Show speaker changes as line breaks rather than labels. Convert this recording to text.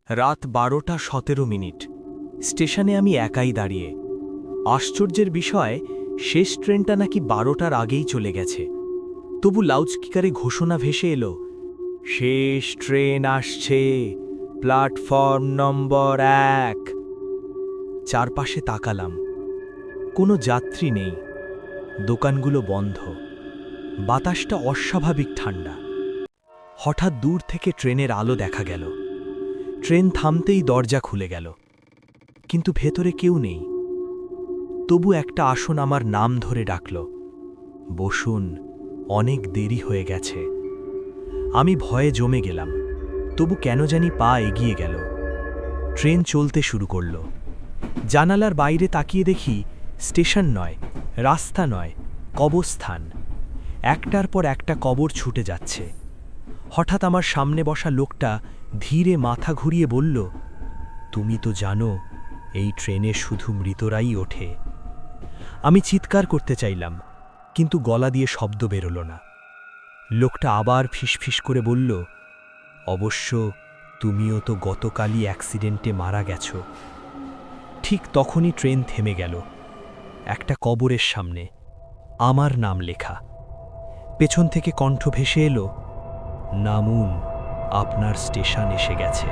রাত 12:17। স্টেশনে আমি একাই দাঁড়িয়ে। আশ্চর্যের বিষয়, শেষ ট্রেনটা নাকি 12টার আগেই চলে গেছে। তবু লাউডস্পিকারে ঘোষণা ভেসে এলো, শেষ ট্রেন আসছে, প্ল্যাটফর্ম নম্বর 1। চারপাশে তাকালাম, কোনো যাত্রী নেই, দোকানগুলো বন্ধ, বাতাসটা অস্বাভাবিক ঠান্ডা। হঠাৎ দূর থেকে ট্রেনের আলো দেখা গেল। ট্রেন থামতেই দরজা খুলে গেল, কিন্তু ভেতরে কেউ নেই। তবু একটা আসন আমার নাম ধরে ডাকল, বসুন, অনেক দেরি হয়ে গেছে। আমি ভয়ে জমে গেলাম, তবু কেন জানি পা এগিয়ে গেল। ট্রেন চলতে শুরু করল। জানালার বাইরে তাকিয়ে দেখি, স্টেশন নয়, রাস্তা নয়, কবরস্থান। একটার পর একটা কবর ছুটে যাচ্ছে। হঠাৎ আমার সামনে বসা লোকটা ধীরে মাথা ঘুরিয়ে বলল, তুমি তো জানো, এই ট্রেনে শুধু মৃতরাই ওঠে। আমি চিৎকার করতে চাইলাম, কিন্তু গলা দিয়ে শব্দ বেরোল না। লোকটা আবার ফিসফিস করে বলল, অবশ্য তুমিও তো গতকালই অ্যাক্সিডেন্টে মারা গেছ। ঠিক তখনই ট্রেন থেমে গেল। একটা কবরের সামনে আমার নাম লেখা। পেছন থেকে কণ্ঠ ভেসে এলো, নামুন, আপনার স্টেশন এসে গেছে।